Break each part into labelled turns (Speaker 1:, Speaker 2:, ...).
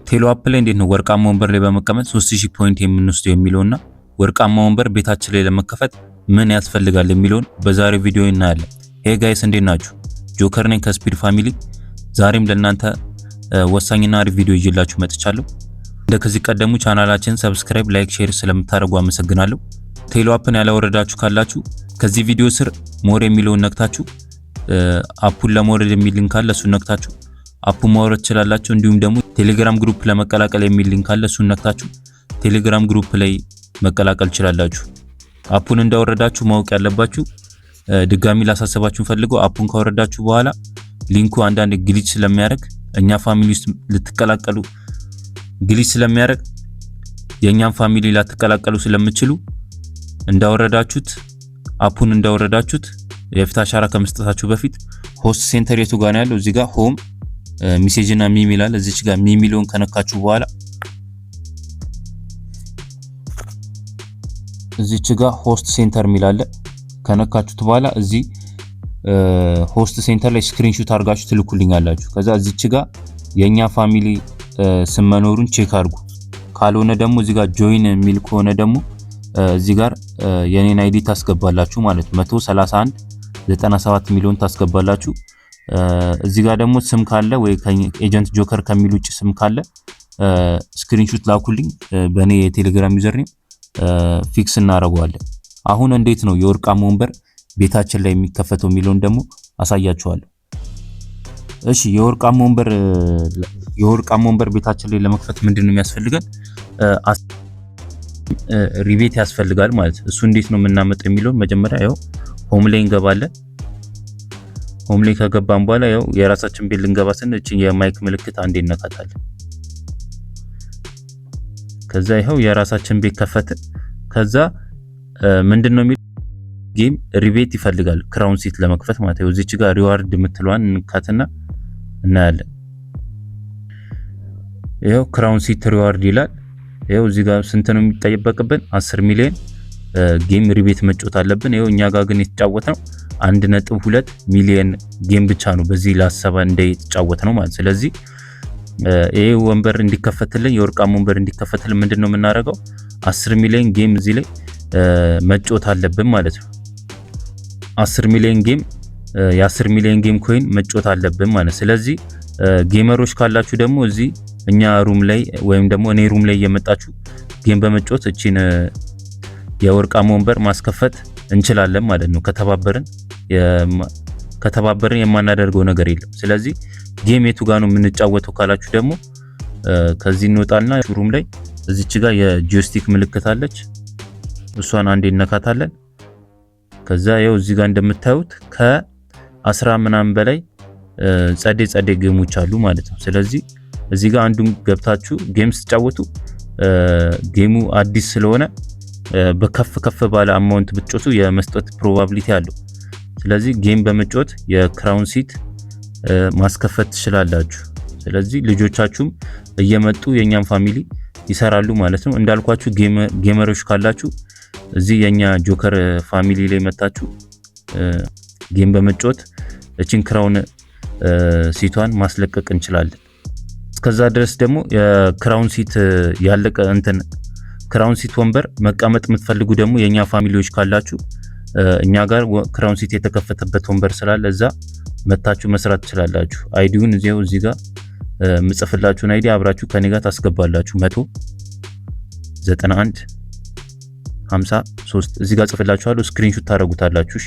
Speaker 1: ቴሎ አፕ ላይ እንዴት ነው ወርቃማ ወንበር ላይ በመቀመጥ 3000 ፖይንት የምንወስደው የሚለውና ወርቃማ ወንበር ቤታችን ላይ ለመከፈት ምን ያስፈልጋል የሚለውን በዛሬው ቪዲዮ እናያለን። ሄይ ጋይስ እንዴት ናችሁ? ጆከር ነኝ ከስፒድ ፋሚሊ። ዛሬም ለእናንተ ወሳኝና አሪፍ ቪዲዮ ይዤላችሁ መጥቻለሁ። እንደከዚህ ቀደሙ ቻናላችንን ሰብስክራይብ፣ ላይክ፣ ሼር ስለምታደርጉ አመሰግናለሁ። ቴሎ አፕን ያላወረዳችሁ ካላችሁ ከዚህ ቪዲዮ ስር ሞር የሚለውን ነክታችሁ አፑን ለማውረድ የሚል ሊንክ አለ፣ እሱን ነክታችሁ አፑን ማውረድ ትችላላችሁ። እንዲሁም ደግሞ ቴሌግራም ግሩፕ ለመቀላቀል የሚል ሊንክ አለ፣ እሱን ነክታችሁ ቴሌግራም ግሩፕ ላይ መቀላቀል ትችላላችሁ። አፑን እንዳወረዳችሁ ማወቅ ያለባችሁ ድጋሚ ላሳሰባችሁ ፈልገው አፑን ካወረዳችሁ በኋላ ሊንኩ አንዳንድ ግሊች ስለሚያደርግ እኛ ፋሚሊ ውስጥ ልትቀላቀሉ ግሊች ስለሚያደርግ የኛን ፋሚሊ ላትቀላቀሉ ስለምትችሉ እንዳወረዳችሁት አፑን እንዳወረዳችሁት የፊት አሻራ ከመስጠታችሁ በፊት ሆስት ሴንተር የቱ ጋር ነው ያለው? እዚህ ጋር ሆም ሜሴጅ እና ሚ ይላል። እዚች ጋር ሚ ሚሊዮን ከነካችሁ በኋላ እዚች ጋር ሆስት ሴንተር ሚላለ ከነካችሁት በኋላ እዚህ ሆስት ሴንተር ላይ ስክሪንሾት አድርጋችሁ ትልኩልኛላችሁ። ከዛ እዚች ጋር የኛ ፋሚሊ ስም መኖሩን ቼክ አድርጉ። ካልሆነ ደግሞ እዚህ ጋር ጆይን ሚል ከሆነ ደግሞ እዚህ ጋር የኔን አይዲ ታስገባላችሁ ማለት 13197 ሚሊዮን ታስገባላችሁ። እዚህ ጋር ደግሞ ስም ካለ ወይ ኤጀንት ጆከር ከሚል ውጭ ስም ካለ ስክሪንሾት ላኩልኝ በኔ የቴሌግራም ዩዘር ኔም ፊክስ እናደርገዋለን። አሁን እንዴት ነው የወርቃማ ወንበር ቤታችን ላይ የሚከፈተው የሚለውን ደግሞ አሳያችኋለሁ። እሺ የወርቃማ ወንበር ቤታችን ላይ ለመክፈት ምንድነው የሚያስፈልገን? ሪቤት ያስፈልጋል ማለት እሱ እንዴት ነው የምናመጣው የሚለው መጀመሪያ ያው ሆም ላይ እንገባለን። ሆም ላይ ከገባን በኋላ ያው የራሳችን ቤት ልንገባ ስንል እቺ የማይክ ምልክት አንዴ እናካታለን። ከዛ ይሄው የራሳችን ቤት ከፈተ። ከዛ ምንድነው የሚል ጌም ሪቤት ይፈልጋል ክራውን ሲት ለመክፈት ማለት ነው። እዚች ጋር ሪዋርድ የምትለዋን እንካትና እናያለን። ይሄው ክራውን ሲት ሪዋርድ ይላል። ይሄው እዚህ ጋር ስንት ነው የሚጠበቅብን? 10 ሚሊዮን ጌም ሪቤት መጫወት አለብን። ይሄው እኛ ጋር ግን የተጫወተው 1.2 ሚሊዮን ጌም ብቻ ነው በዚህ ላሰባ እንደተጫወተ ነው ማለት። ስለዚህ ይሄ ወንበር እንዲከፈትልን የወርቃማ ወንበር እንዲከፈትልን ምንድነው የምናደርገው? 10 ሚሊዮን ጌም እዚህ ላይ መጫወት አለብን ማለት ነው። 10 ሚሊዮን ጌም የ10 ሚሊዮን ጌም ኮይን መጫወት አለብን ማለት። ስለዚህ ጌመሮች ካላችሁ ደግሞ እዚህ እኛ ሩም ላይ ወይም ደግሞ እኔ ሩም ላይ እየመጣችሁ ጌም በመጫወት እቺን የወርቃማ ወንበር ማስከፈት እንችላለን ማለት ነው። ከተባበርን የማናደርገው ነገር የለም። ስለዚህ ጌም የቱ ጋር ነው የምንጫወተው ካላችሁ ደግሞ ከዚህ እንወጣና ሩም ላይ እዚች ጋር የጆይስቲክ ምልክት አለች፣ እሷን አንዴ እነካታለን። ከዛ ያው እዚህ ጋር እንደምታዩት ከ10 ምናምን በላይ ጸዴ ጌሞች አሉ ማለት ነው። ስለዚህ እዚህ ጋር አንዱን ገብታችሁ ጌም ስትጫወቱ ጌሙ አዲስ ስለሆነ በከፍ ባለ አማውንት ብትጫወቱ የመስጠት ፕሮባቢሊቲ አለው። ስለዚህ ጌም በመጫወት የክራውን ሲት ማስከፈት ትችላላችሁ። ስለዚህ ልጆቻችሁም እየመጡ የኛን ፋሚሊ ይሰራሉ ማለት ነው። እንዳልኳችሁ ጌመሮች ካላችሁ እዚህ የኛ ጆከር ፋሚሊ ላይ መጣችሁ ጌም በመጫወት እቺን ክራውን ሲቷን ማስለቀቅ እንችላለን። እስከዛ ድረስ ደግሞ የክራውን ሲት ያለቀ ክራውን ሲት ወንበር መቀመጥ የምትፈልጉ ደግሞ የኛ ፋሚሊዎች ካላችሁ እኛ ጋር ክራውን ሲት የተከፈተበት ወንበር ስላለ እዛ መታችሁ መስራት ትችላላችሁ። አይዲውን እዚህ ጋር ምጽፍላችሁን አይዲ አብራችሁ ከኔ ጋር ታስገባላችሁ። 191 53 እዚህ ጋር ጽፍላችኋለሁ፣ ስክሪንሾት ታረጉታላችሁ።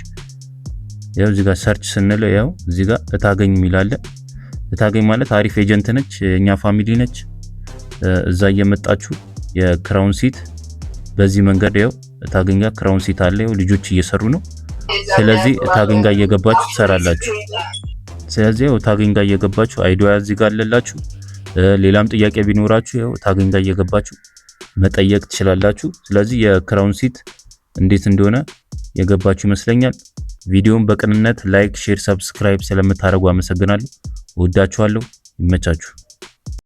Speaker 1: ያው እዚህ ጋር ሰርች ስንል ያው እዚህ ጋር እታገኝ የሚላለ እታገኝ ማለት አሪፍ ኤጀንት ነች፣ የኛ ፋሚሊ ነች። እዛ እየመጣችሁ የክራውን ሲት በዚህ መንገድ ያው እታገኝ ጋር ክራውን ሲት አለ፣ ያው ልጆች እየሰሩ ነው። ስለዚህ እታገኝ ጋር እየገባችሁ ትሰራላችሁ። ስለዚህ ያው እታገኝ ጋር እየገባችሁ አይዲዋ እዚህ ጋር አለላችሁ። ሌላም ጥያቄ ቢኖራችሁ ያው እታገኝ ጋር እየገባችሁ መጠየቅ ትችላላችሁ። ስለዚህ የክራውን ሲት እንዴት እንደሆነ የገባችሁ ይመስለኛል። ቪዲዮውን በቅንነት ላይክ፣ ሼር፣ ሰብስክራይብ ስለምታደርጉ አመሰግናለሁ። ወዳችኋለሁ። ይመቻችሁ።